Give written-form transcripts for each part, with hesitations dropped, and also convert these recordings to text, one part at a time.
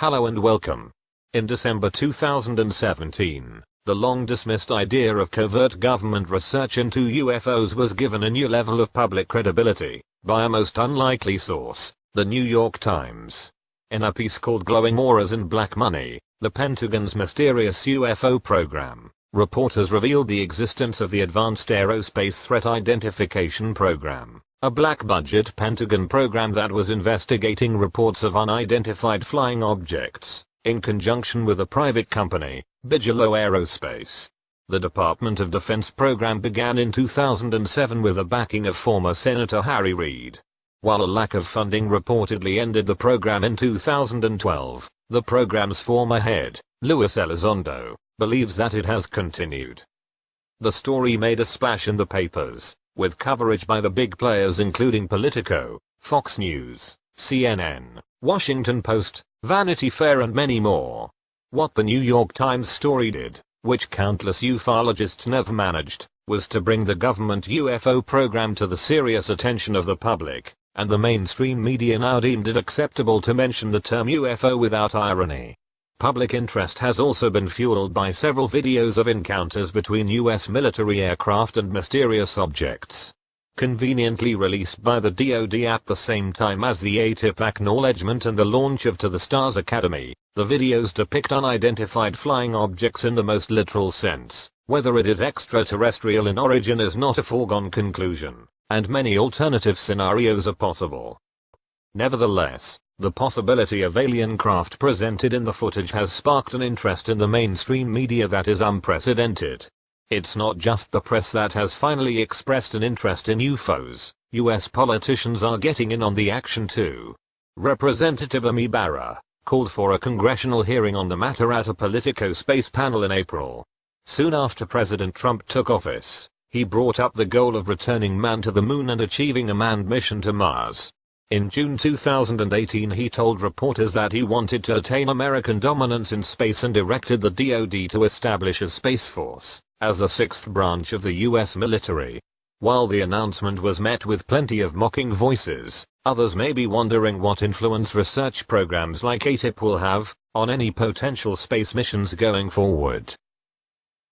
Hello and welcome. In December 2017, the long-dismissed idea of covert government research into UFOs was given a new level of public credibility by a most unlikely source, the New York Times. In a piece called Glowing Auras and Black Money, the Pentagon's mysterious UFO program, reporters revealed the existence of the Advanced Aerospace Threat Identification Program, a black-budget Pentagon program that was investigating reports of unidentified flying objects, in conjunction with a private company, Bigelow Aerospace. The Department of Defense program began in 2007 with the backing of former Senator Harry Reid. While a lack of funding reportedly ended the program in 2012, the program's former head, Luis Elizondo, believes that it has continued. The story made a splash in the papers, with coverage by the big players including Politico, Fox News, CNN, Washington Post, Vanity Fair and many more. What the New York Times story did, which countless ufologists never managed, was to bring the government UFO program to the serious attention of the public, and the mainstream media now deemed it acceptable to mention the term UFO without irony. Public interest has also been fueled by several videos of encounters between US military aircraft and mysterious objects. Conveniently released by the DoD at the same time as the AATIP acknowledgement and the launch of To the Stars Academy, the videos depict unidentified flying objects in the most literal sense. Whether it is extraterrestrial in origin is not a foregone conclusion, and many alternative scenarios are possible. Nevertheless, the possibility of alien craft presented in the footage has sparked an interest in the mainstream media that is unprecedented. It's not just the press that has finally expressed an interest in UFOs, US politicians are getting in on the action too. Representative Ami Barra called for a congressional hearing on the matter at a Politico space panel in April. Soon after President Trump took office, he brought up the goal of returning man to the moon and achieving a manned mission to Mars. In June 2018 he told reporters that he wanted to attain American dominance in space and directed the DoD to establish a Space Force, as the sixth branch of the US military. While the announcement was met with plenty of mocking voices, others may be wondering what influence research programs like AATIP will have on any potential space missions going forward.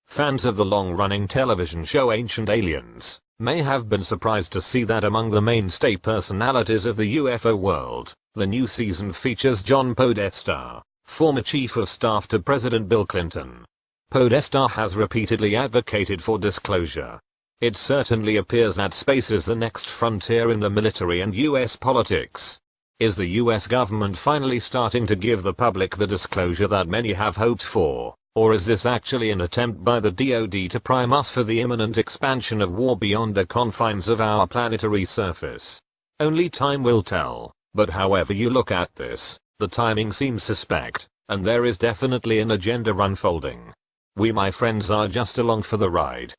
Fans of the long-running television show Ancient Aliens may have been surprised to see that among the mainstay personalities of the UFO world, the new season features John Podesta, former chief of staff to President Bill Clinton. Podesta has repeatedly advocated for disclosure. It certainly appears that space is the next frontier in the military and US politics. Is the US government finally starting to give the public the disclosure that many have hoped for? Or is this actually an attempt by the DoD to prime us for the imminent expansion of war beyond the confines of our planetary surface? Only time will tell, but however you look at this, the timing seems suspect, and there is definitely an agenda unfolding. We, my friends, are just along for the ride.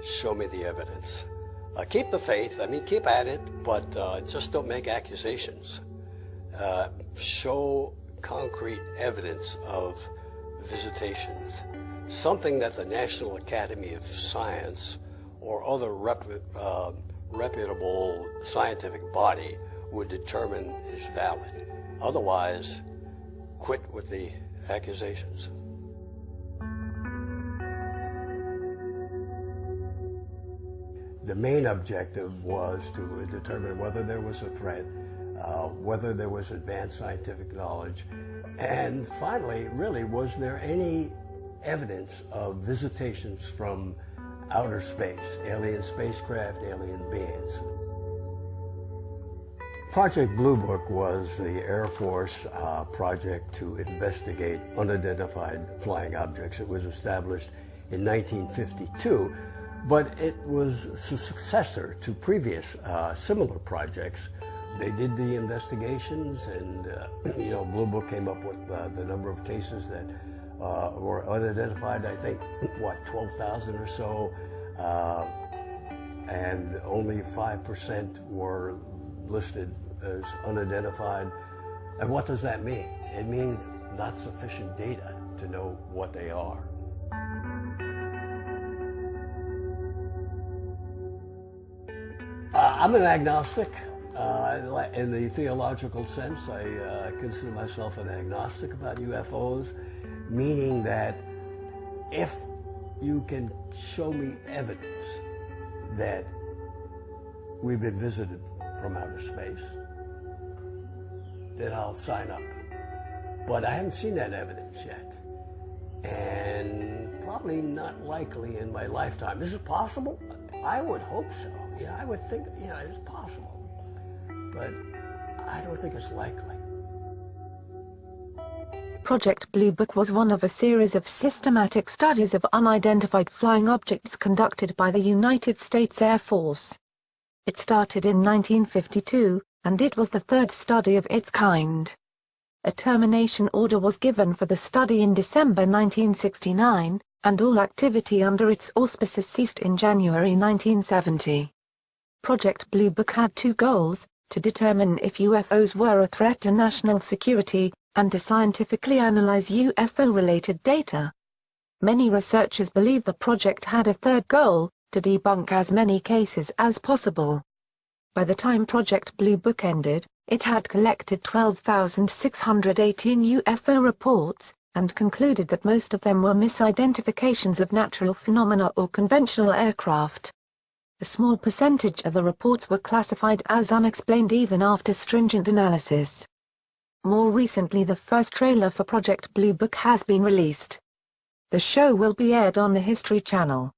Show me the evidence. Keep the faith, keep at it, but just don't make accusations. Show concrete evidence of visitations, something that the National Academy of Science or other reputable scientific body would determine is valid. Otherwise, quit with the accusations. The main objective was to determine whether there was a threat, whether there was advanced scientific knowledge, and finally, really, was there any evidence of visitations from outer space, alien spacecraft, alien beings. Project Blue Book was the Air Force project to investigate unidentified flying objects. It was established in 1952. But it was a successor to previous similar projects. They did the investigations, and Blue Book came up with the number of cases that were unidentified. I think 12,000 or so, and only 5% were listed as unidentified. And what does that mean? It means not sufficient data to know what they are. I'm an agnostic. In the theological sense, I consider myself an agnostic about UFOs, meaning that if you can show me evidence that we've been visited from outer space, then I'll sign up. But I haven't seen that evidence yet, and probably not likely in my lifetime. Is it possible? I would hope so. Yeah, I would think, it's possible. But I don't think it's likely. Project Blue Book was one of a series of systematic studies of unidentified flying objects conducted by the United States Air Force. It started in 1952, and it was the third study of its kind. A termination order was given for the study in December 1969, and all activity under its auspices ceased in January 1970. Project Blue Book had two goals: to determine if UFOs were a threat to national security, and to scientifically analyze UFO-related data. Many researchers believe the project had a third goal: to debunk as many cases as possible. By the time Project Blue Book ended, it had collected 12,618 UFO reports, and concluded that most of them were misidentifications of natural phenomena or conventional aircraft. A small percentage of the reports were classified as unexplained even after stringent analysis. More recently, the first trailer for Project Blue Book has been released. The show will be aired on the History Channel.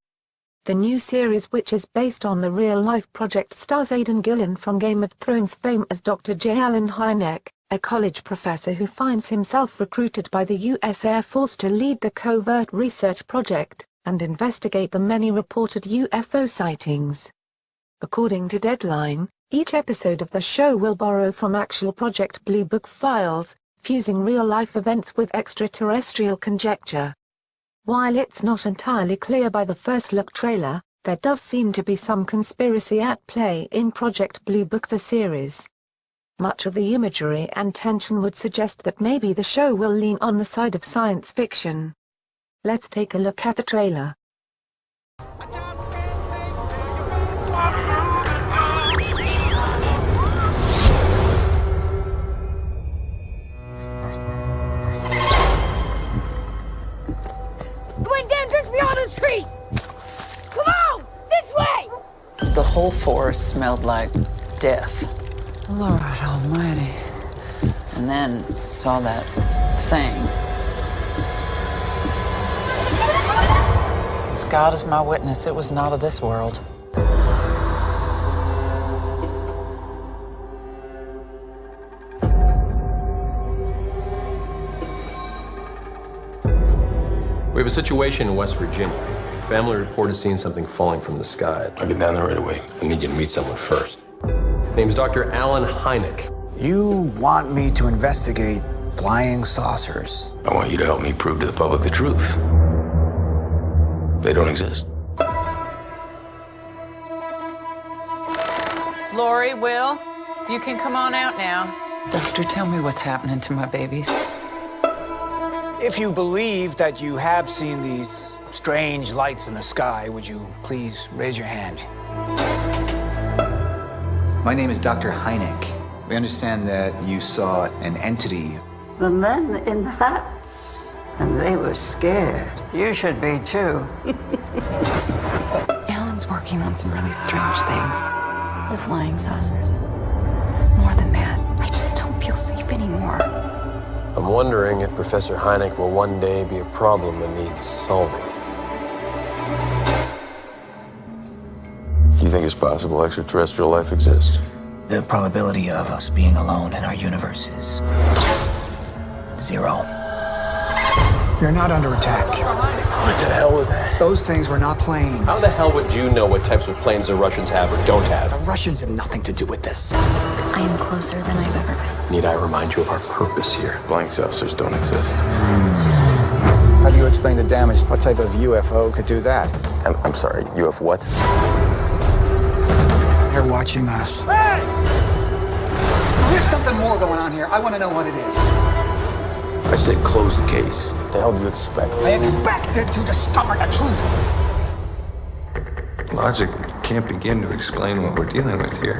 The new series, which is based on the real-life project, stars Aidan Gillen from Game of Thrones fame as Dr. J. Allen Hynek, a college professor who finds himself recruited by the U.S. Air Force to lead the covert research project and investigate the many reported UFO sightings. According to Deadline, each episode of the show will borrow from actual Project Blue Book files, fusing real-life events with extraterrestrial conjecture. While it's not entirely clear by the first look trailer, there does seem to be some conspiracy at play in Project Blue Book the series. Much of the imagery and tension would suggest that maybe the show will lean on the side of science fiction. Let's take a look at the trailer. It went down just beyond those trees! Come on! This way! The whole forest smelled like death. Lord Almighty. And then saw that thing. As God is my witness, it was not of this world. We have a situation in West Virginia. Family reported seeing something falling from the sky. I'll get down there right away. I need you to meet someone first. Name's Dr. Alan Hynek. You want me to investigate flying saucers? I want you to help me prove to the public the truth. They don't exist. Lori, Will, you can come on out now. Doctor, tell me what's happening to my babies. If you believe that you have seen these strange lights in the sky, would you please raise your hand? My name is Dr. Hynek. We understand that you saw an entity. The men in hats, and they were scared. You should be too. Alan's working on some really strange things. The flying saucers. More than that, I just don't feel safe anymore. I'm wondering if Professor Hynek will one day be a problem that needs solving. You think it's possible extraterrestrial life exists? The probability of us being alone in our universe is 0. You're not under attack. What the hell was that? Those things were not planes. How the hell would you know what types of planes the Russians have or don't have? The Russians have nothing to do with this. I am closer than I've ever been. Need I remind you of our purpose here? Flying saucers don't exist. How do you explain the damage? What type of UFO could do that? I'm sorry, UFO what? They're watching us. Hey! There's something more going on here. I want to know what it is. I said close the case. What the hell do you expect? I expected to discover the truth. Logic can't begin to explain what we're dealing with here.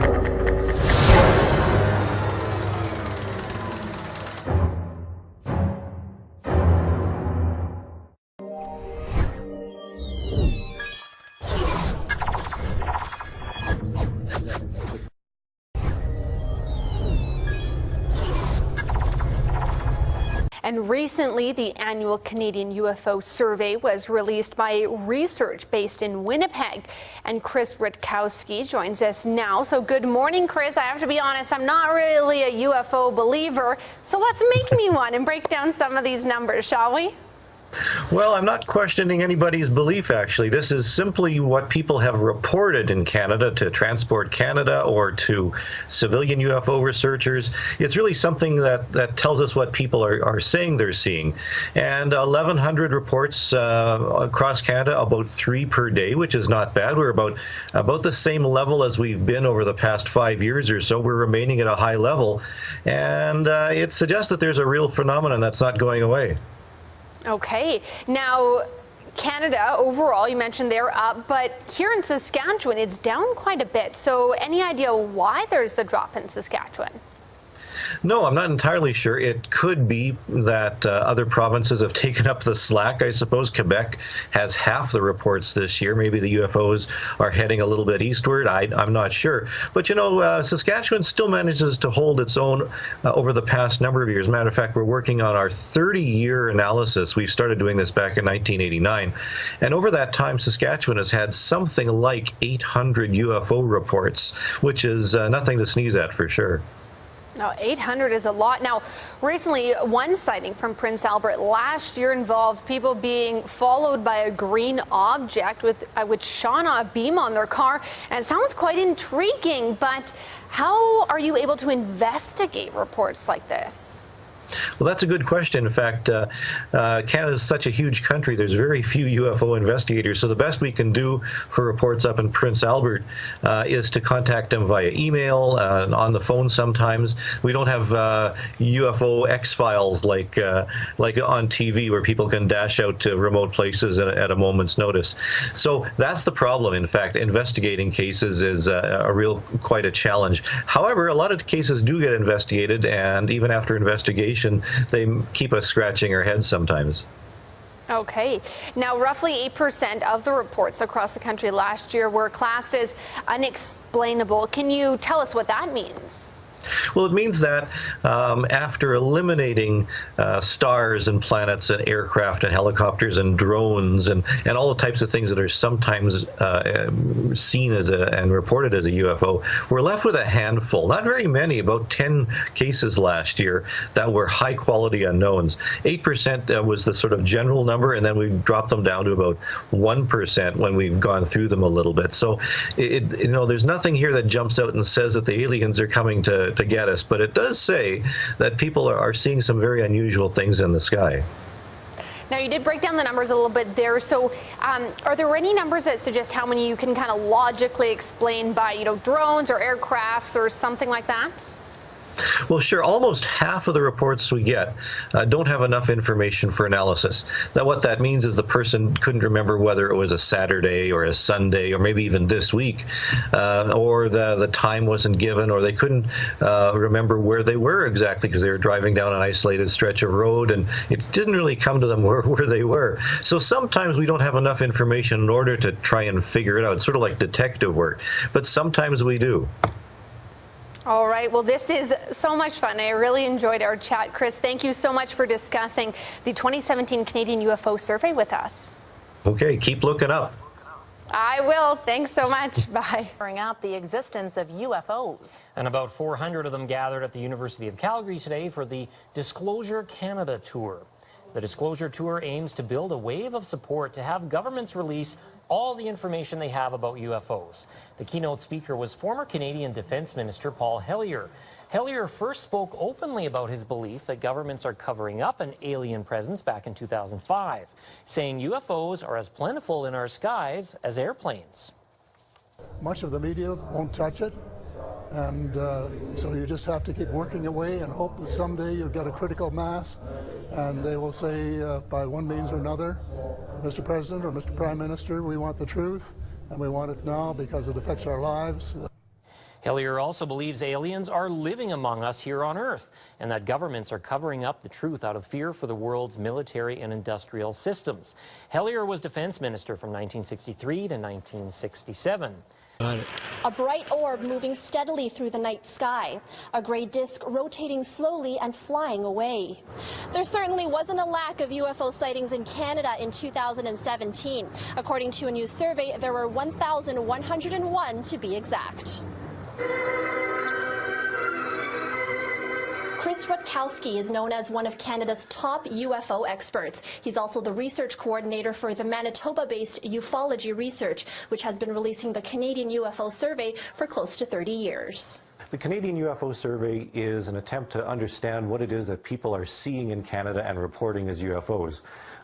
And recently, the annual Canadian UFO survey was released by research based in Winnipeg. And Chris Rutkowski joins us now. So good morning, Chris. I have to be honest, I'm not really a UFO believer. So let's make me one and break down some of these numbers, shall we? Well, I'm not questioning anybody's belief, actually. This is simply what people have reported in Canada to Transport Canada or to civilian UFO researchers. It's really something that tells us what people are saying they're seeing. And 1,100 reports across Canada, about 3 per day, which is not bad. We're about the same level as we've been over the past 5 years or so. We're remaining at a high level. And it suggests that there's a real phenomenon that's not going away. Okay. Now, Canada overall, you mentioned they're up, but here in Saskatchewan, it's down quite a bit. So any idea why there's the drop in Saskatchewan? No, I'm not entirely sure. It could be that other provinces have taken up the slack. I suppose Quebec has half the reports this year. Maybe the UFOs are heading a little bit eastward. I'm not sure. But, you know, Saskatchewan still manages to hold its own over the past number of years. Matter of fact, we're working on our 30-year analysis. We started doing this back in 1989. And over that time, Saskatchewan has had something like 800 UFO reports, which is nothing to sneeze at for sure. Now, 800 is a lot. Now, recently, one sighting from Prince Albert last year involved people being followed by a green object which shone a beam on their car. And it sounds quite intriguing, but how are you able to investigate reports like this? Well, that's a good question. In fact, Canada is such a huge country. There's very few UFO investigators. So the best we can do for reports up in Prince Albert is to contact them via email, on the phone sometimes. We don't have UFO X-Files like on TV where people can dash out to remote places at a moment's notice. So that's the problem. In fact, investigating cases is quite a challenge. However, a lot of cases do get investigated, and even after investigation, they keep us scratching our heads sometimes. Okay. Now, roughly 8% of the reports across the country last year were classed as unexplainable. Can you tell us what that means? Well, it means that after eliminating stars and planets and aircraft and helicopters and drones and all the types of things that are sometimes seen as and reported as a UFO, we're left with a handful, not very many, about 10 cases last year that were high quality unknowns. 8% was the sort of general number, and then we dropped them down to about 1% when we've gone through them a little bit. So, there's nothing here that jumps out and says that the aliens are coming to get us, but it does say that people are seeing some very unusual things in the sky. Now, you did break down the numbers a little bit there. So are there any numbers that suggest how many you can kind of logically explain by, drones or aircrafts or something like that? Well, sure. Almost half of the reports we get don't have enough information for analysis. Now, what that means is the person couldn't remember whether it was a Saturday or a Sunday or maybe even this week, or the time wasn't given, or they couldn't remember where they were exactly because they were driving down an isolated stretch of road and it didn't really come to them where they were. So sometimes we don't have enough information in order to try and figure it out. It's sort of like detective work, but sometimes we do. All right. Well, this is so much fun. I really enjoyed our chat. Chris, thank you so much for discussing the 2017 Canadian UFO survey with us. Okay. Keep looking up. I will. Thanks so much. Bye. Bring out the existence of UFOs. And about 400 of them gathered at the University of Calgary today for the Disclosure Canada tour. The Disclosure Tour aims to build a wave of support to have governments release all the information they have about UFOs. The keynote speaker was former Canadian Defence Minister Paul Hellyer. Hellyer first spoke openly about his belief that governments are covering up an alien presence back in 2005, saying UFOs are as plentiful in our skies as airplanes. Much of the media won't touch it, and so you just have to keep working away and hope that someday you'll get a critical mass and they will say by one means or another, Mr. President or Mr. Prime Minister, we want the truth, and we want it now because it affects our lives. Hellyer also believes aliens are living among us here on Earth and that governments are covering up the truth out of fear for the world's military and industrial systems. Hellyer was defense minister from 1963 to 1967. A bright orb moving steadily through the night sky, a gray disk rotating slowly and flying away. There certainly wasn't a lack of UFO sightings in Canada in 2017. According to a new survey, there were 1,101 to be exact. Chris Rutkowski is known as one of Canada's top UFO experts. He's also the research coordinator for the Manitoba-based ufology research, which has been releasing the Canadian UFO survey for close to 30 years. The Canadian UFO survey is an attempt to understand what it is that people are seeing in Canada and reporting as UFOs.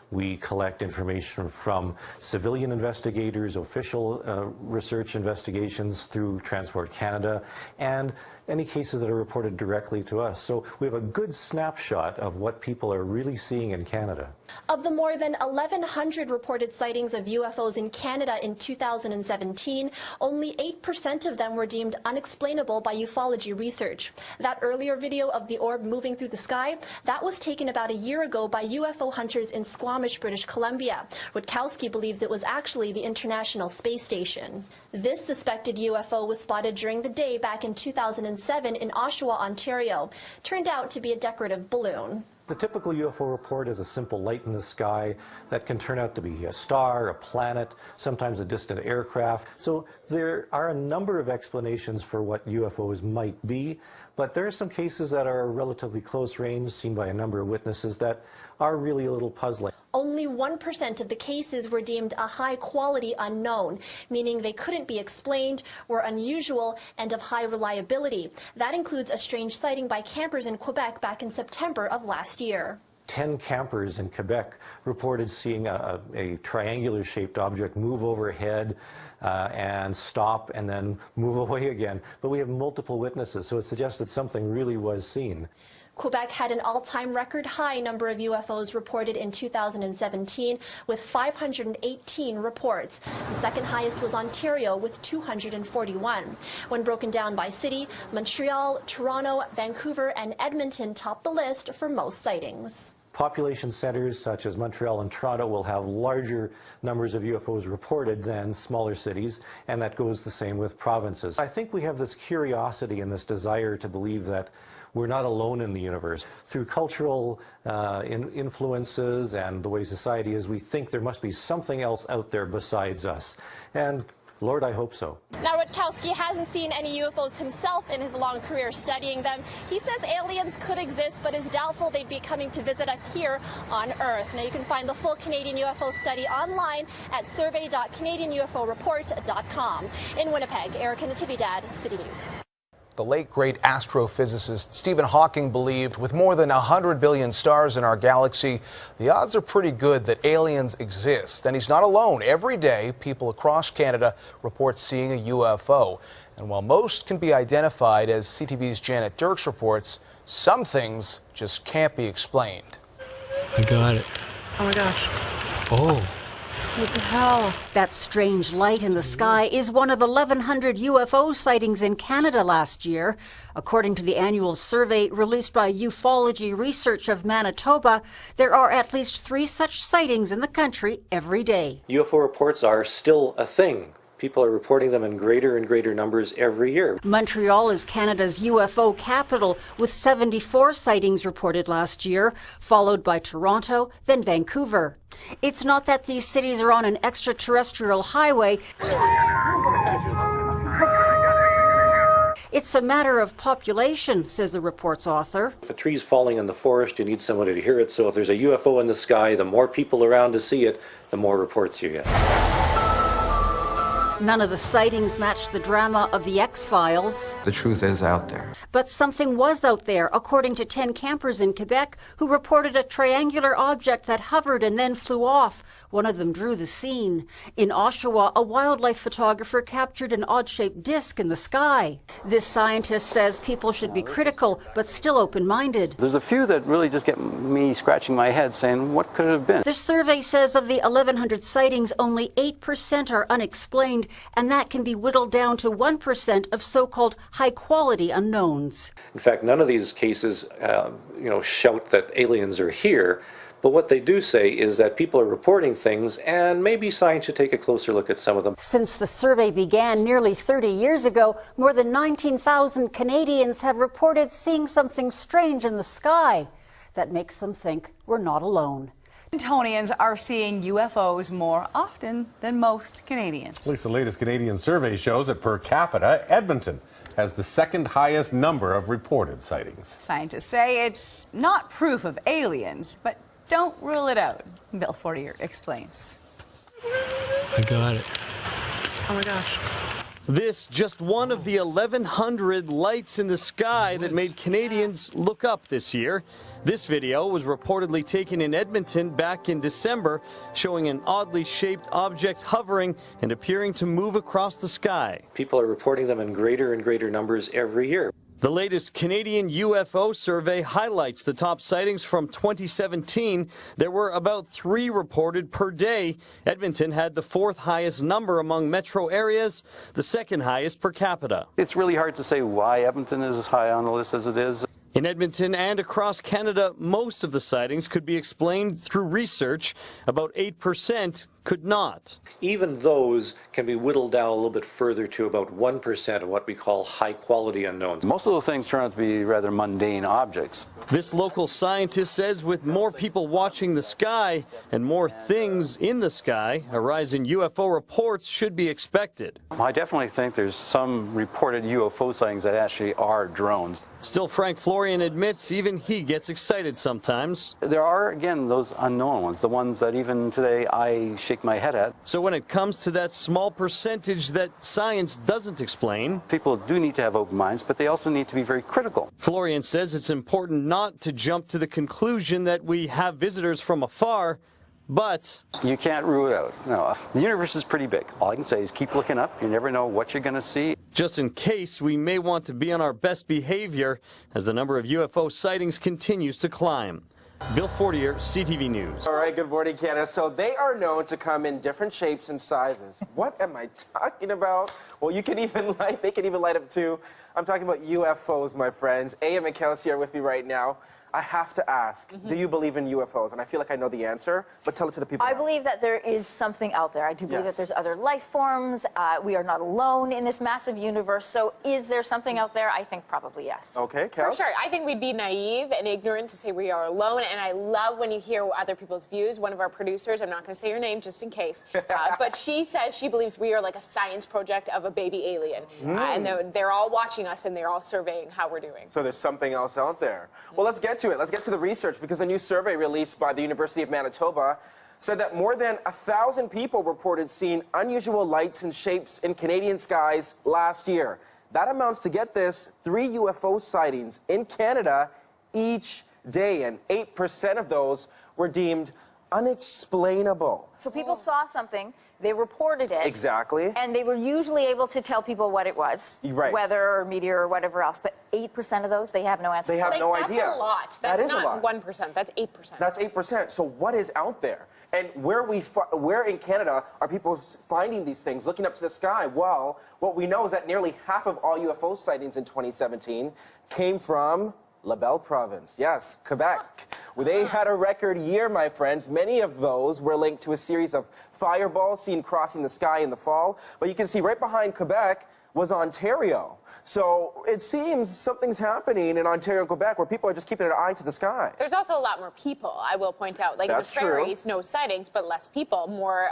We collect information from civilian investigators, official research investigations through Transport Canada, and any cases that are reported directly to us. So we have a good snapshot of what people are really seeing in Canada. Of the more than 1,100 reported sightings of UFOs in Canada in 2017, only 8% of them were deemed unexplainable by ufology research. That earlier video of the orb moving through the sky, that was taken about a year ago by UFO hunters in Squamish, British Columbia. Rutkowski believes it was actually the International Space Station. This suspected UFO was spotted during the day back in 2007 in Oshawa, Ontario. Turned out to be a decorative balloon. The typical UFO report is a simple light in the sky that can turn out to be a star, a planet, sometimes a distant aircraft. So there are a number of explanations for what UFOs might be, but there are some cases that are relatively close range, seen by a number of witnesses, that are really a little puzzling. Only 1% of the cases were deemed a high-quality unknown, meaning they couldn't be explained, were unusual, and of high reliability. That includes a strange sighting by campers in Quebec back in September of last year. 10 campers in Quebec reported seeing a triangular-shaped object move overhead and stop and then move away again. But we have multiple witnesses, so it suggests that something really was seen. Quebec had an all-time record high number of UFOs reported in 2017 with 518 reports. The second highest was Ontario with 241. When broken down by city, Montreal, Toronto, Vancouver, and Edmonton topped the list for most sightings. Population centers such as Montreal and Toronto will have larger numbers of UFOs reported than smaller cities, and that goes the same with provinces. I think we have this curiosity and this desire to believe that we're not alone in the universe. Through cultural influences and the way society is, we think there must be something else out there besides us. And Lord, I hope so. Now, Rutkowski hasn't seen any UFOs himself in his long career studying them. He says aliens could exist, but is doubtful they'd be coming to visit us here on Earth. Now, you can find the full Canadian UFO study online at survey.canadianuforeport.com. In Winnipeg, Erica Natividad, City News. The late great astrophysicist Stephen Hawking believed with more than 100 billion stars in our galaxy, the odds are pretty good that aliens exist. And he's not alone. Every day, people across Canada report seeing a UFO. And while most can be identified, as CTV's Janet Dirks reports, some things just can't be explained. I got it. Oh my gosh. Oh. What the hell? That strange light in the sky is one of 1,100 UFO sightings in Canada last year. According to the annual survey released by Ufology Research of Manitoba, there are at least 3 such sightings in the country every day. UFO reports are still a thing. People are reporting them in greater and greater numbers every year. Montreal is Canada's UFO capital, with 74 sightings reported last year, followed by Toronto, then Vancouver. It's not that these cities are on an extraterrestrial highway. It's a matter of population, says the report's author. If a tree's falling in the forest, you need somebody to hear it. So if there's a UFO in the sky, the more people around to see it, the more reports you get. None of the sightings match the drama of the X-Files. The truth is out there. But something was out there, according to 10 campers in Quebec who reported a triangular object that hovered and then flew off. One of them drew the scene. In Oshawa, a wildlife photographer captured an odd-shaped disc in the sky. This scientist says people should be critical, but still open-minded. There's a few that really just get me scratching my head saying, what could it have been? The survey says of the 1,100 sightings, only 8% are unexplained, explained, and that can be whittled down to 1% of so-called high-quality unknowns. In fact, none of these cases, shout that aliens are here. But what they do say is that people are reporting things, and maybe science should take a closer look at some of them. Since the survey began nearly 30 years ago, more than 19,000 Canadians have reported seeing something strange in the sky. That makes them think we're not alone. Edmontonians are seeing UFOs more often than most Canadians. At least the latest Canadian survey shows that per capita, Edmonton has the second highest number of reported sightings. Scientists say it's not proof of aliens, but don't rule it out. Bill Fortier explains. I got it. Oh my gosh. This just one of the 1,100 lights in the sky that made Canadians look up this year. This video was reportedly taken in Edmonton back in December, showing an oddly shaped object hovering and appearing to move across the sky. People are reporting them in greater and greater numbers every year. The latest Canadian UFO survey highlights the top sightings from 2017. There were about 3 reported per day. Edmonton had the 4th highest number among metro areas, the 2nd highest per capita. It's really hard to say why Edmonton is as high on the list as it is. In Edmonton and across Canada, most of the sightings could be explained through research. About 8% could not. Even those can be whittled down a little bit further to about 1% of what we call high-quality unknowns. Most of those things turn out to be rather mundane objects. This local scientist says with more people watching the sky and more things in the sky, a rise in UFO reports should be expected. I definitely think there's some reported UFO sightings that actually are drones. Still, Florian admits even he gets excited sometimes. There are, again, those unknown ones, the ones that even today I shake my head at. So when it comes to that small percentage that science doesn't explain, people do need to have open minds, but they also need to be very critical. Florian says it's important not to jump to the conclusion that we have visitors from afar, but you can't rule it out. No, the universe is pretty big. All I can say is keep looking up. You never know what you're going to see. Just in case, we may want to be on our best behavior as the number of UFO sightings continues to climb. Bill Fortier, CTV News. All right, good morning, Canada. So they are known to come in different shapes and sizes. What am I talking about? Well, they can even light up too. I'm talking about UFOs, my friends. A and Macias here with me right now. I have to ask, do you believe in UFOs? And I feel like I know the answer, but tell it to the people. I believe that there is something out there. I do believe that there's other life forms. We are not alone in this massive universe. So is there something out there? I think probably yes. Okay, For sure. I think we'd be naive and ignorant to say we are alone. And I love when you hear other people's views. One of our producers, I'm not going to say your name just in case, but she says she believes we are like a science project of a baby alien. And they're all watching us and they're all surveying how we're doing. So there's something else out there. Well, let's get to it. Let's get to the research, because a new survey released by the University of Manitoba said that more than 1,000 people reported seeing unusual lights and shapes in Canadian skies last year. That amounts to, get this, 3 UFO sightings in Canada each day, and 8% of those were deemed unexplainable. So people saw something, they reported it. Exactly. And they were usually able to tell people what it was. Right. Weather or meteor or whatever else. But 8% of those, they have no answer. They have no idea. That's a lot. That That's is a not lot. 1%. That's 8%. That's 8%. So what is out there? And where in Canada are people finding these things, looking up to the sky? Well, what we know is that nearly half of all UFO sightings in 2017 came from La Belle Province. Yes, Quebec. Well, they had a record year, my friends. Many of those were linked to a series of fireballs seen crossing the sky in the fall. But you can see right behind Quebec was Ontario. So it seems something's happening in Ontario, Quebec, where people are just keeping an eye to the sky. There's also a lot more people, I will point out. Like That's in the prairies, no sightings, but less people, more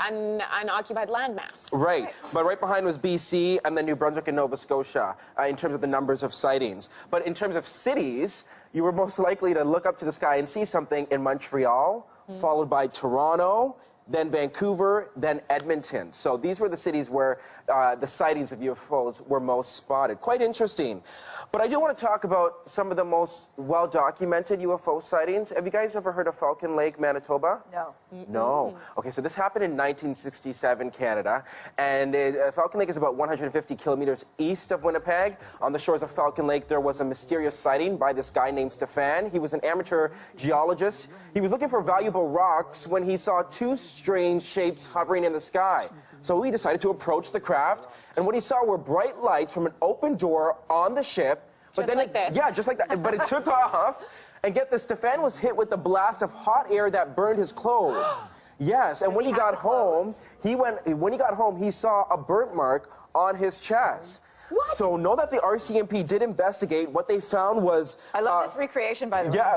unoccupied landmass. Right. But right behind was BC and then New Brunswick and Nova Scotia in terms of the numbers of sightings. But in terms of cities, you were most likely to look up to the sky and see something in Montreal, followed by Toronto, then Vancouver, then Edmonton. So these were the cities where the sightings of UFOs were most spotted. Quite interesting. But I do want to talk about some of the most well-documented UFO sightings. Have you guys ever heard of Falken Lake, Manitoba? No. No. Okay, so this happened in 1967, Canada. And Falken Lake is about 150 kilometers east of Winnipeg. On the shores of Falken Lake, there was a mysterious sighting by this guy named Stefan. He was an amateur geologist. He was looking for valuable rocks when he saw 2 strange shapes hovering in the sky. So he decided to approach the craft, and what he saw were bright lights from an open door on the ship. But then yeah, just like that. But it took off, and get this, Stefan was hit with the blast of hot air that burned his clothes. Yes, and when he got home, he saw a burnt mark on his chest. What? So know that the RCMP did investigate. What they found was... I love this recreation, by the way. Yeah,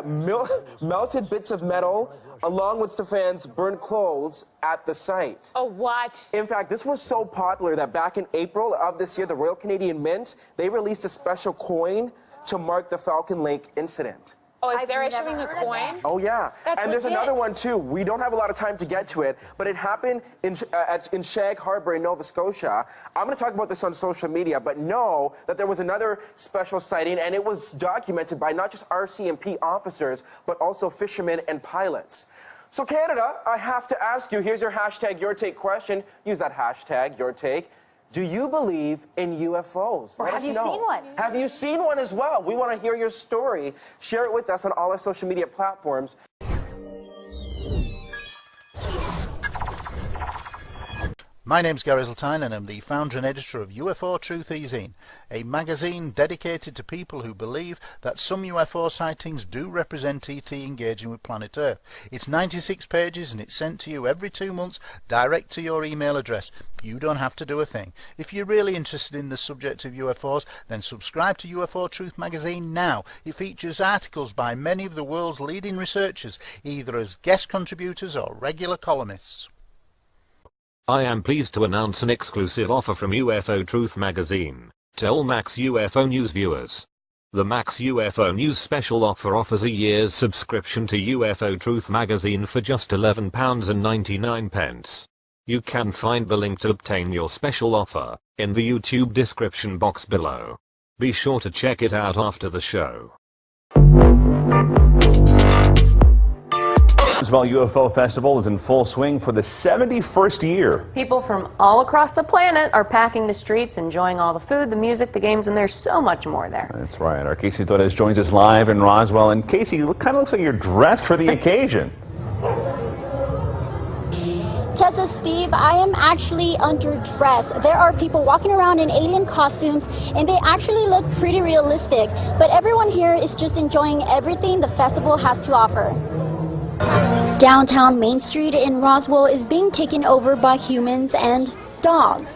melted bits of metal along with Stefan's burnt clothes at the site. Oh, what? In fact, this was so popular that back in April of this year, the Royal Canadian Mint, they released a special coin to mark the Falcon Lake incident. Oh, if they're issuing a coin? Oh, yeah. That's and there's legit. another one, too. We don't have a lot of time to get to it, but it happened in Shag Harbour in Nova Scotia. I'm going to talk about this on social media, but know that there was another special sighting, and it was documented by not just RCMP officers, but also fishermen and pilots. So, Canada, I have to ask you, here's your hashtag Your Take question. Use that hashtag, Your Take. Do you believe in UFOs? Or have you seen one? Have you seen one as well? We want to hear your story. Share it with us on all our social media platforms. My name's Gary Heseltine and I'm the founder and editor of UFO Truth E-Zine, a magazine dedicated to people who believe that some UFO sightings do represent ET engaging with planet Earth. It's 96 pages and it's sent to you every 2 months direct to your email address. You don't have to do a thing. If you're really interested in the subject of UFOs, then subscribe to UFO Truth magazine now. It features articles by many of the world's leading researchers, either as guest contributors or regular columnists. I am pleased to announce an exclusive offer from UFO Truth magazine to all Max UFO News viewers. The Max UFO News special offer offers a year's subscription to UFO Truth magazine for just £11.99. You can find the link to obtain your special offer in the YouTube description box below. Be sure to check it out after the show. Roswell UFO Festival is in full swing for the 71st year. People from all across the planet are packing the streets, enjoying all the food, the music, the games, and there's so much more there. That's right. Our Casey Torres joins us live in Roswell. And Casey, it kind of looks like you're dressed for the occasion. Tessa, Steve, I am actually underdressed. There are people walking around in alien costumes, and they actually look pretty realistic. But everyone here is just enjoying everything the festival has to offer. Downtown Main Street in Roswell is being taken over by humans and dogs,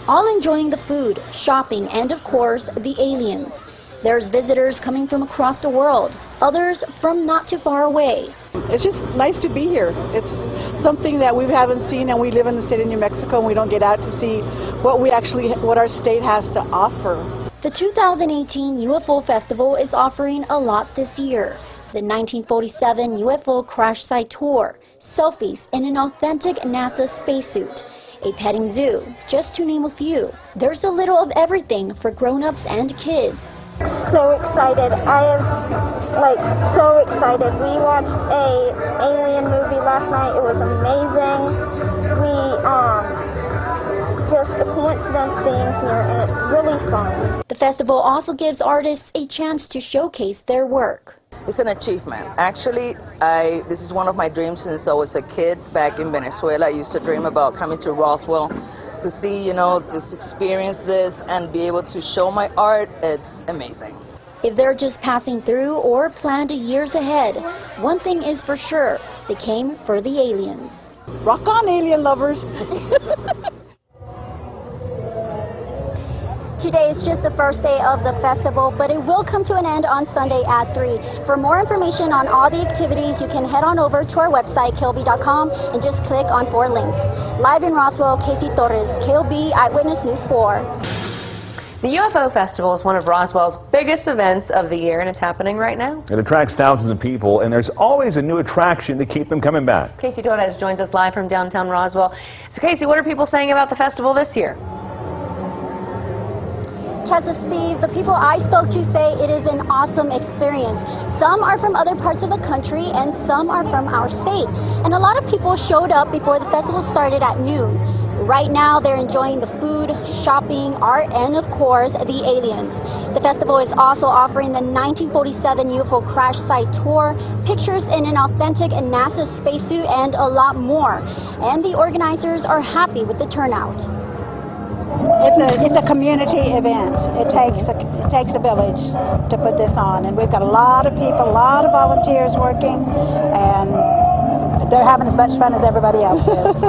all enjoying the food, shopping, and of course, the aliens. There's visitors coming from across the world, others from not too far away. It's just nice to be here. It's something that we haven't seen, and we live in the state of New Mexico, and we don't get out to see what our state has to offer. The 2018 UFO Festival is offering a lot this year. The 1947 UFO crash site tour, selfies in an authentic NASA spacesuit, a petting zoo, just to name a few. There's a little of everything for grown-ups and kids. So excited. I am so excited. We watched a alien movie last night. It was amazing. Just a coincidence being here, and it's really fun. The festival also gives artists a chance to showcase their work. It's an achievement. Actually, this is one of my dreams since I was a kid back in Venezuela. I used to dream about coming to Roswell to see, just experience this and be able to show my art. It's amazing. If they're just passing through or planned years ahead, one thing is for sure, they came for the aliens. Rock on, alien lovers! Today is just the first day of the festival, but it will come to an end on Sunday at 3. For more information on all the activities, you can head on over to our website, KLB.com, and just click on 4 links. Live in Roswell, Casey Torres, KLB Eyewitness News 4. The UFO Festival is one of Roswell's biggest events of the year, and it's happening right now. It attracts thousands of people, and there's always a new attraction to keep them coming back. Casey Torres joins us live from downtown Roswell. So, Casey, what are people saying about the festival this year? Tessa, Steve, the people I spoke to say it is an awesome experience. Some are from other parts of the country and some are from our state. And a lot of people showed up before the festival started at noon. Right now they're enjoying the food, shopping, art, and of course, the aliens. The festival is also offering the 1947 UFO crash site tour, pictures in an authentic NASA spacesuit, and a lot more. And the organizers are happy with the turnout. It's a community event. It takes a village to put this on, and we've got a lot of people, a lot of volunteers working, and they're having as much fun as everybody else is.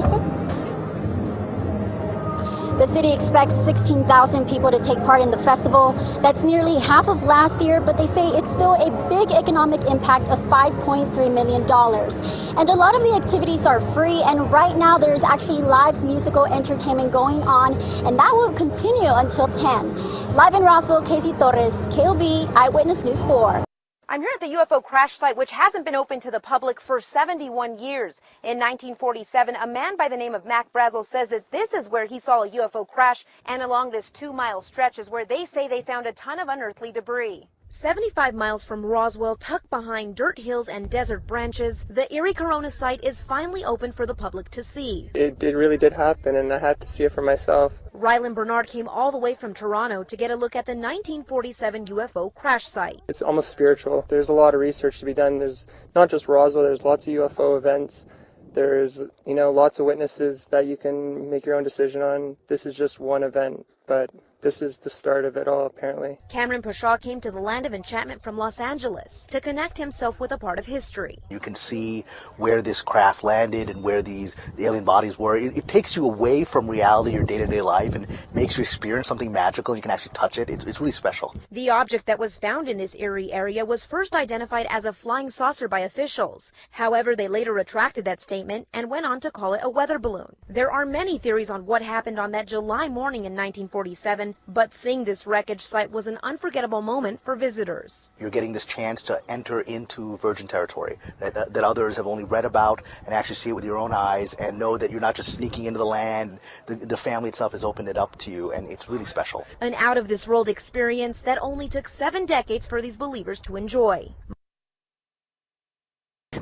The city expects 16,000 people to take part in the festival. That's nearly half of last year, but they say it's still a big economic impact of $5.3 million. And a lot of the activities are free, and right now there's actually live musical entertainment going on, and that will continue until 10. Live in Roswell, Casey Torres, KOB Eyewitness News 4. I'm here at the UFO crash site, which hasn't been open to the public for 71 years. In 1947, a man by the name of Mac Brazel says that this is where he saw a UFO crash, and along this 2-mile stretch is where they say they found a ton of unearthly debris. 75 miles from Roswell, tucked behind dirt hills and desert branches, the Erie Corona site is finally open for the public to see. It really did happen, and I had to see it for myself. Rylan Bernard came all the way from Toronto to get a look at the 1947 UFO crash site. It's almost spiritual. There's a lot of research to be done. There's not just Roswell, there's lots of UFO events. There's, lots of witnesses that you can make your own decision on. This is just one event, but this is the start of it all, apparently. Cameron Pashaw came to the land of enchantment from Los Angeles to connect himself with a part of history. You can see where this craft landed and where the alien bodies were. It takes you away from reality, your day-to-day life, and makes you experience something magical. You can actually touch it. It's really special. The object that was found in this Erie area was first identified as a flying saucer by officials. However, they later retracted that statement and went on to call it a weather balloon. There are many theories on what happened on that July morning in 1947, but seeing this wreckage site was an unforgettable moment for visitors. You're getting this chance to enter into virgin territory that others have only read about, and actually see it with your own eyes and know that you're not just sneaking into the land. The family itself has opened it up to you, and it's really special. An out-of-this-world experience that only took 7 decades for these believers to enjoy.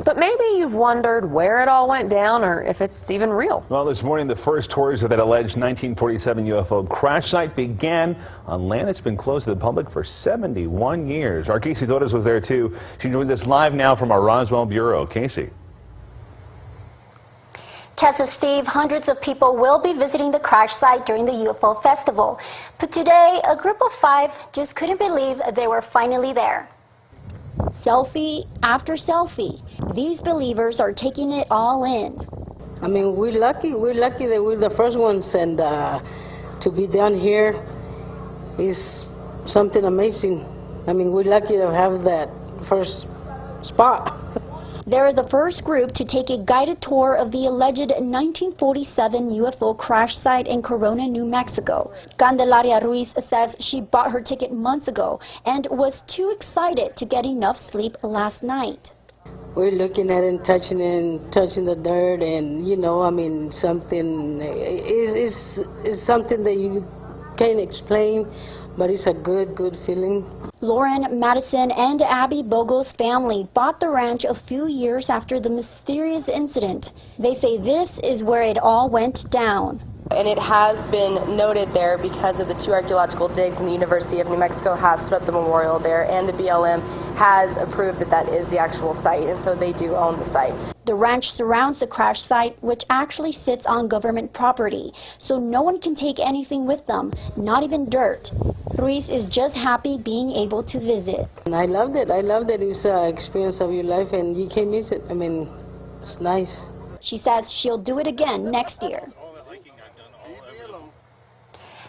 But maybe you've wondered where it all went down or if it's even real. Well, this morning the first tours of that alleged 1947 UFO crash site began on land that's been closed to the public for 71 years. Our Casey Torres was there too. She joins us live now from our Roswell bureau. Casey. Tessa, Steve, hundreds of people will be visiting the crash site during the UFO festival. But today, a group of 5 just couldn't believe they were finally there. Selfie after selfie, these believers are taking it all in. I mean, we're lucky that we're the first ones, and to be down here is something amazing. I mean, we're lucky to have that first spot. They're the first group to take a guided tour of the alleged 1947 UFO crash site in Corona, New Mexico. Candelaria Ruiz says she bought her ticket months ago and was too excited to get enough sleep last night. We're looking at it and touching the dirt, and I mean, something is something that you can't explain, but it's a good feeling. Lauren, Madison, and Abby Bogo's family bought the ranch a few years after the mysterious incident. They say this is where it all went down. And it has been noted there because of the 2 archaeological digs, and the University of New Mexico has put up the memorial there, and the BLM has approved that is the actual site, and so they do own the site. The ranch surrounds the crash site, which actually sits on government property, so no one can take anything with them, not even dirt. Ruiz is just happy being able to visit. And I loved it. It's an experience of your life, and you can't miss it. I mean, it's nice. She says she'll do it again next year.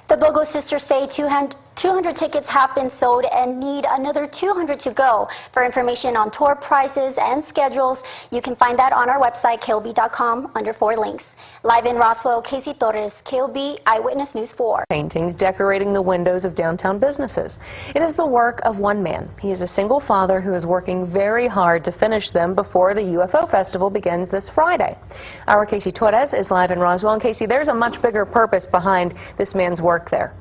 The Bogo sisters say 200 tickets have been sold and need another 200 to go. For information on tour prices and schedules, you can find that on our website, KOB.com, under 4 links. Live in Roswell, Casey Torres, KOB Eyewitness News 4. Paintings decorating the windows of downtown businesses. It is the work of one man. He is a single father who is working very hard to finish them before the UFO festival begins this Friday. Our Casey Torres is live in Roswell. And Casey, there's a much bigger purpose behind this man's work there.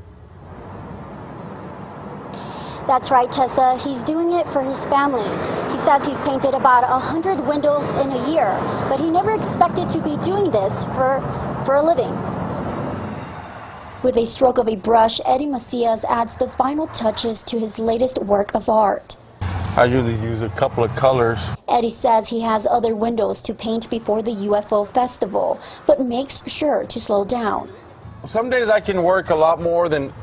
That's right, Tessa. He's doing it for his family. He says he's painted about 100 windows in a year, but he never expected to be doing this for a living. With a stroke of a brush, Eddie Macias adds the final touches to his latest work of art. I usually use a couple of colors. Eddie says he has other windows to paint before the UFO festival, but makes sure to slow down. Some days I can work a lot more than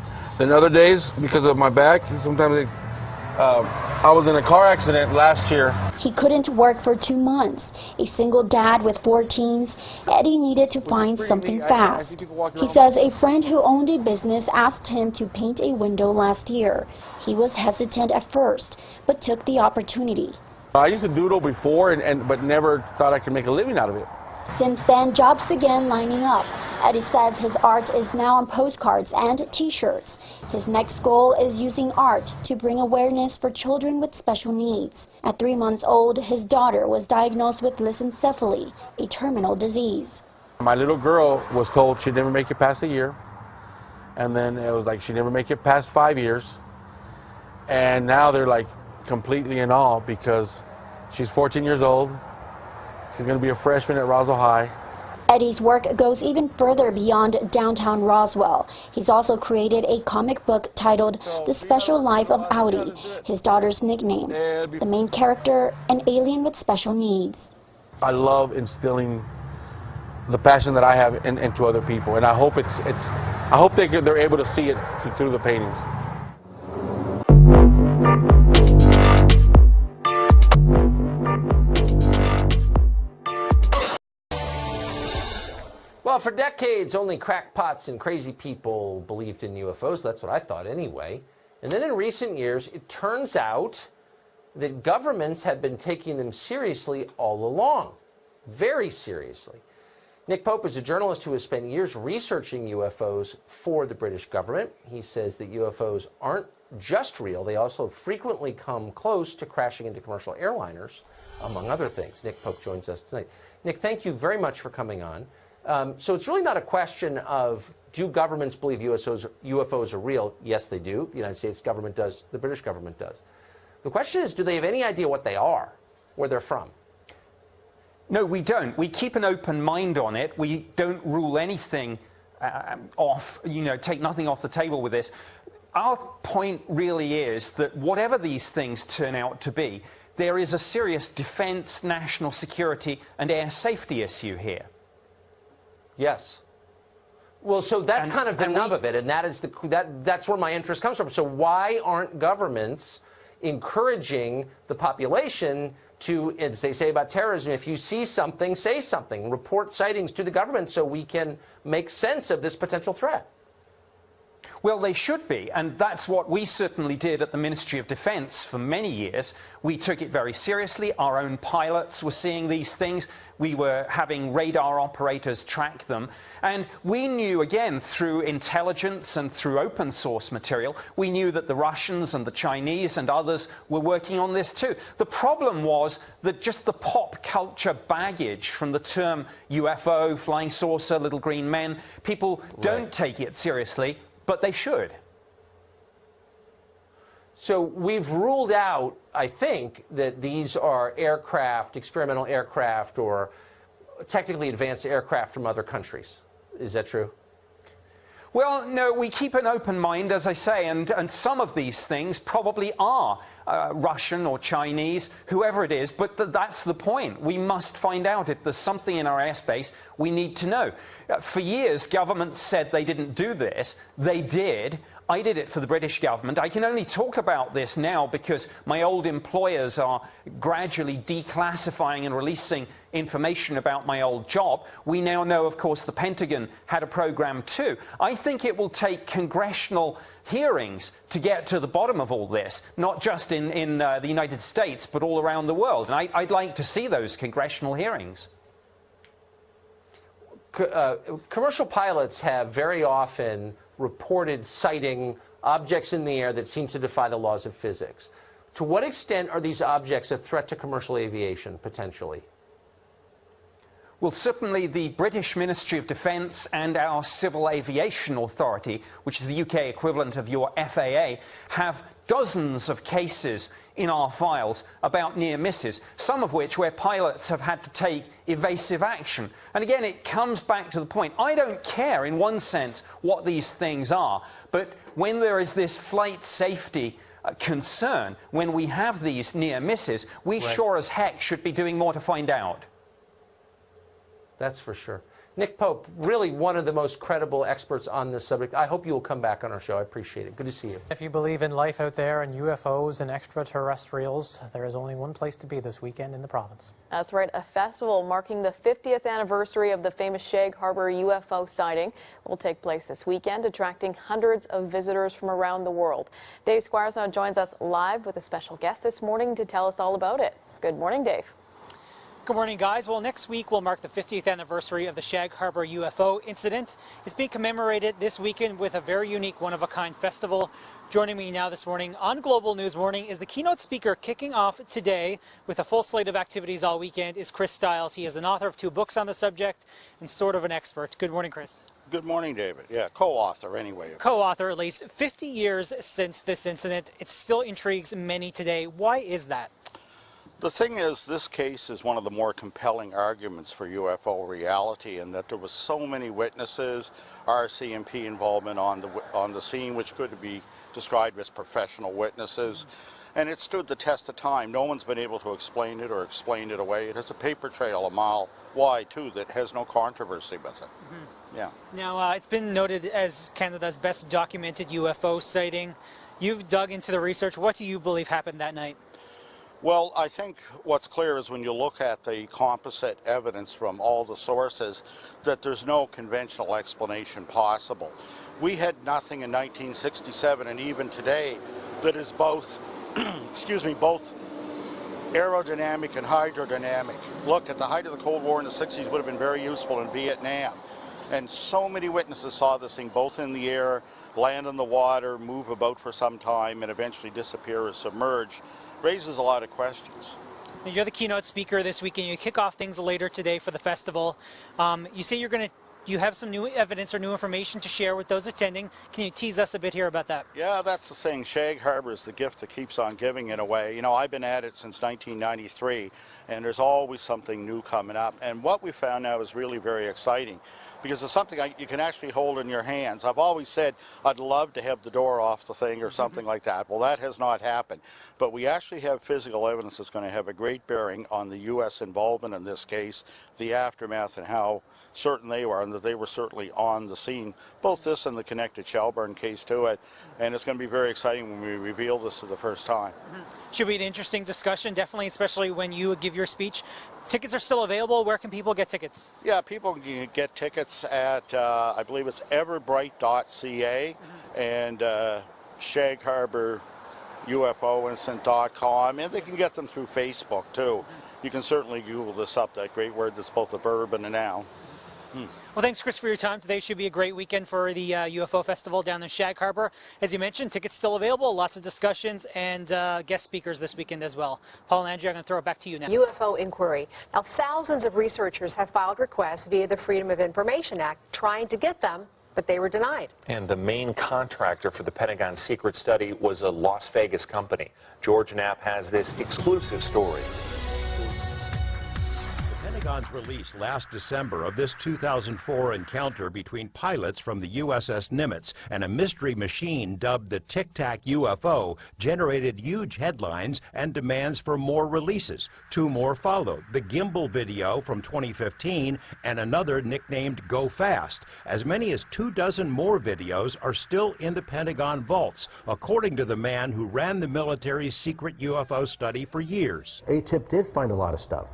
other days because of my back. Sometimes I was in a car accident last year. He couldn't work for 2 months. A single dad with 4 teens, Eddie needed to find something fast. He says a friend who owned a business asked him to paint a window last year. He was hesitant at first, but took the opportunity. I used to doodle before, but never thought I could make a living out of it. Since then, jobs began lining up. Eddie says his art is now on postcards and T-shirts. His next goal is using art to bring awareness for children with special needs. At 3 months old, his daughter was diagnosed with lissencephaly, a terminal disease. My little girl was told she'd never make it past a year. And then it was like she'd never make it past 5 years. And now they're like completely in awe because she's 14 years old. She's going to be a freshman at Roswell High. Eddie's work goes even further beyond downtown Roswell. He's also created a comic book titled The Special Life of Audi, his daughter's nickname. The main character, an alien with special needs. I love instilling the passion that I have into other people, and I hope they're able to see it through the paintings. Well, for decades, only crackpots and crazy people believed in UFOs. That's what I thought anyway. And then in recent years, it turns out that governments have been taking them seriously all along. Very seriously. Nick Pope is a journalist who has spent years researching UFOs for the British government. He says that UFOs aren't just real. They also frequently come close to crashing into commercial airliners, among other things. Nick Pope joins us tonight. Nick, thank you very much for coming on. So it's really not a question of, do governments believe UFOs are real? Yes, they do. The United States government does. The British government does. The question is, do they have any idea what they are, where they're from? No, we don't. We keep an open mind on it. We don't rule anything off, take nothing off the table with this. Our point really is that whatever these things turn out to be, there is a serious defense, national security, and air safety issue here. Yes. Well, so that's kind of the nub of it, and that's where my interest comes from. So why aren't governments encouraging the population to, as they say about terrorism, if you see something, say something, report sightings to the government so we can make sense of this potential threat? Well, they should be, and that's what we certainly did at the Ministry of Defense for many years. We took it very seriously. Our own pilots were seeing these things. We were having radar operators track them. And we knew, again, through intelligence and through open source material, we knew that the Russians and the Chinese and others were working on this too. The problem was that just the pop culture baggage from the term UFO, flying saucer, little green men, people don't take it seriously. But they should. So we've ruled out, I think, that these are aircraft, experimental aircraft, or technically advanced aircraft from other countries. Is that true? Well, no, we keep an open mind, as I say, and some of these things probably are Russian or Chinese, whoever it is, but that's the point. We must find out if there's something in our airspace we need to know. For years, governments said they didn't do this. They did. I did it for the British government. I can only talk about this now because my old employers are gradually declassifying and releasing information about my old job. We now know, of course, the Pentagon had a program too. I think it will take congressional hearings to get to the bottom of all this, not just in the United States, but all around the world. And I'd like to see those congressional hearings. Commercial pilots have very often reported sighting objects in the air that seem to defy the laws of physics. To what extent are these objects a threat to commercial aviation, potentially? Well, certainly the British Ministry of Defence and our Civil Aviation Authority, which is the UK equivalent of your FAA, have dozens of cases in our files about near misses, some of which where pilots have had to take evasive action. And again, it comes back to the point, I don't care in one sense what these things are, but when there is this flight safety concern, when we have these near misses, we sure as heck should be doing more to find out. That's for sure. Nick Pope, really one of the most credible experts on this subject. I hope you will come back on our show. I appreciate it. Good to see you. If you believe in life out there and UFOs and extraterrestrials, there is only one place to be this weekend in the province. That's right. A festival marking the 50th anniversary of the famous Shag Harbour UFO sighting will take place this weekend, attracting hundreds of visitors from around the world. Dave Squires now joins us live with a special guest this morning to tell us all about it. Good morning, Dave. Good morning, guys. Well, next week will mark the 50th anniversary of the Shag Harbour UFO incident. It's being commemorated this weekend with a very unique one-of-a-kind festival. Joining me now this morning on Global News Morning is the keynote speaker kicking off today with a full slate of activities all weekend is Chris Stiles. He is an author of 2 books on the subject and sort of an expert. Good morning, Chris. Good morning, David. Yeah, co-author anyway. Co-author, at least. 50 years since this incident. It still intrigues many today. Why is that? The thing is, this case is one of the more compelling arguments for UFO reality, in that there was so many witnesses, RCMP involvement on the scene, which could be described as professional witnesses, and it stood the test of time. No one's been able to explain it or explain it away. It has a paper trail a mile wide, too, that has no controversy with it. Yeah. Now, it's been noted as Canada's best documented UFO sighting. You've dug into the research. What do you believe happened that night? Well, I think what's clear is when you look at the composite evidence from all the sources, that there's no conventional explanation possible. We had nothing in 1967 and even today that is both, excuse me, both aerodynamic and hydrodynamic. Look, at the height of the Cold War in the 60s would have been very useful in Vietnam. And so many witnesses saw this thing both in the air, land in the water, move about for some time, and eventually disappear or submerge. Raises a lot of questions. You're the keynote speaker this weekend. You kick off things later today for the festival. You say you have some new evidence or new information to share with those attending. Can you tease us a bit here about that? Yeah, that's the thing. Shag Harbour is the gift that keeps on giving in a way. You know, I've been at it since 1993, and there's always something new coming up. And what we found now is really very exciting, because it's something you can actually hold in your hands. I've always said I'd love to have the door off the thing or something like that. Well, that has not happened. But we actually have physical evidence that's going to have a great bearing on the U.S. involvement in this case, the aftermath, and how certain they were, and that they were certainly on the scene. Both this and the connected Shelburne case to it. And it's going to be very exciting when we reveal this for the first time. Should be an interesting discussion, definitely, especially when you give your speech. Tickets are still available. Where can people get tickets? Yeah, people can get tickets at, I believe it's everbright.ca and Shag Harbour UFOincident.com, and they can get them through Facebook too. You can certainly Google this up, that great word that's both a verb and a noun. Well, thanks, Chris, for your time. Today should be a great weekend for the UFO Festival down in Shag Harbour. As you mentioned, tickets still available, lots of discussions, and guest speakers this weekend as well. Paul and Andrea, I'm going to throw it back to you now. UFO inquiry. Now, thousands of researchers have filed requests via the Freedom of Information Act trying to get them, but they were denied. And the main contractor for the Pentagon secret study was a Las Vegas company. George Knapp has this exclusive story. Pentagon's release last December of this 2004 encounter between pilots from the USS Nimitz and a mystery machine dubbed the Tic Tac UFO generated huge headlines and demands for more releases. 2 more followed, the gimbal video from 2015 and another nicknamed Go Fast. As many as 24 more videos are still in the Pentagon vaults, according to the man who ran the military's secret UFO study for years. AATIP did find a lot of stuff.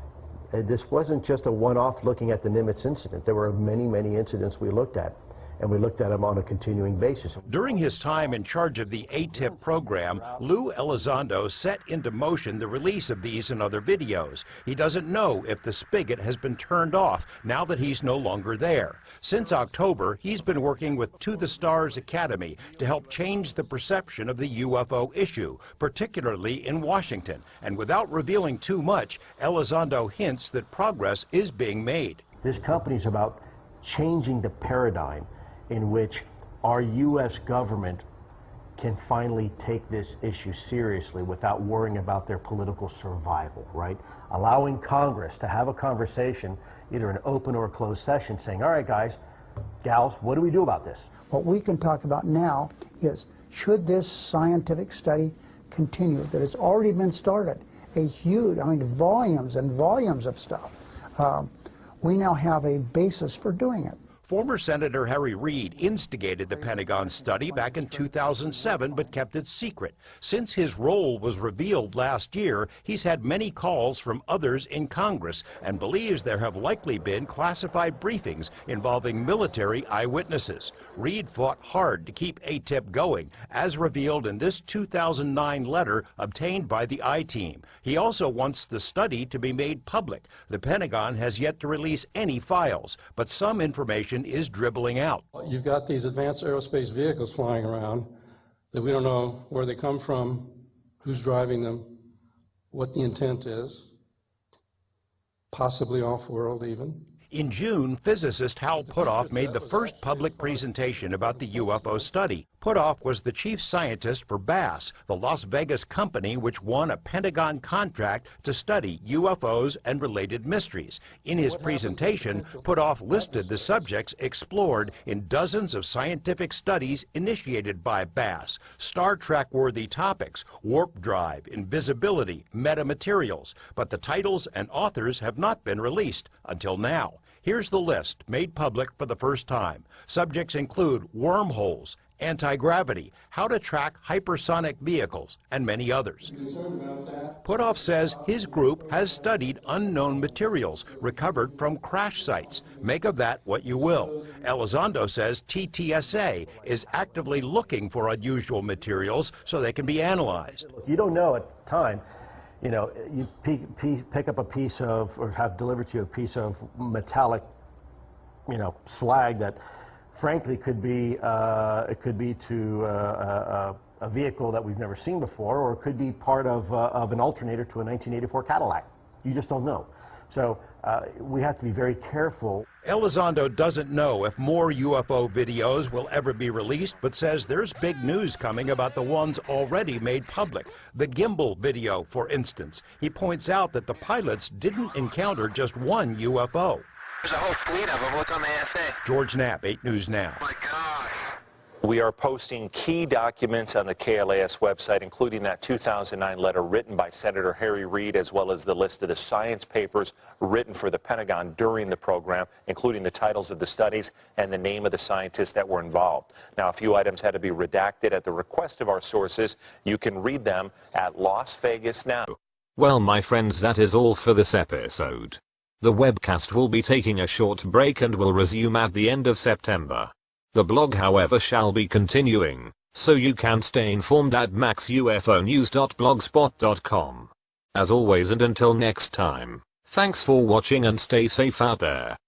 This wasn't just a one-off looking at the Nimitz incident. There were many, many incidents we looked at, and we looked at them on a continuing basis. During his time in charge of the AATIP program, Lou Elizondo set into motion the release of these and other videos. He doesn't know if the spigot has been turned off now that he's no longer there. Since October, he's been working with To the Stars Academy to help change the perception of the UFO issue, particularly in Washington. And without revealing too much, Elizondo hints that progress is being made. This company's about changing the paradigm in which our U.S. government can finally take this issue seriously without worrying about their political survival, right? Allowing Congress to have a conversation, either an open or a closed session, saying, all right, guys, gals, what do we do about this? What we can talk about now is, should this scientific study continue that has already been started? A huge, I mean, volumes and volumes of stuff. We now have a basis for doing it. Former Senator Harry Reid instigated the Pentagon study back in 2007 but kept it secret. Since his role was revealed last year, he's had many calls from others in Congress and believes there have likely been classified briefings involving military eyewitnesses. Reid fought hard to keep AATIP going, as revealed in this 2009 letter obtained by the I-Team. He also wants the study to be made public. The Pentagon has yet to release any files, but some information is dribbling out. You've got these advanced aerospace vehicles flying around that we don't know where they come from, who's driving them, what the intent is, possibly off-world even. In June, physicist Hal Puthoff made the first public presentation about the UFO study. Puthoff was the chief scientist for BASS, the Las Vegas company which won a Pentagon contract to study UFOs and related mysteries. In his presentation, Puthoff listed the subjects explored in dozens of scientific studies initiated by BASS. Star Trek-worthy topics: warp drive, invisibility, metamaterials. But the titles and authors have not been released until now. Here's the list, made public for the first time. Subjects include wormholes, anti-gravity, how to track hypersonic vehicles, and many others. Puthoff says his group has studied unknown materials recovered from crash sites. Make of that what you will. Elizondo says TTSA is actively looking for unusual materials so they can be analyzed. You don't know at the time. You know, you pick up a piece of, or have delivered to you a piece of metallic, you know, slag that, frankly, could be to a vehicle that we've never seen before, or it could be part of an alternator to a 1984 Cadillac. You just don't know. So we have to be very careful. Elizondo doesn't know if more UFO videos will ever be released, but says there's big news coming about the ones already made public. The gimbal video, for instance. He points out that the pilots didn't encounter just one UFO. There's a whole fleet of them. Look on the ASA. George Knapp, 8 News Now. Oh my gosh. We are posting key documents on the KLAS website, including that 2009 letter written by Senator Harry Reid, as well as the list of the science papers written for the Pentagon during the program, including the titles of the studies and the name of the scientists that were involved. Now, a few items had to be redacted at the request of our sources. You can read them at Las Vegas Now. Well, my friends, that is all for this episode. The webcast will be taking a short break and will resume at the end of September. The blog, however, shall be continuing, so you can stay informed at maxufonews.blogspot.com. As always, and until next time, thanks for watching and stay safe out there.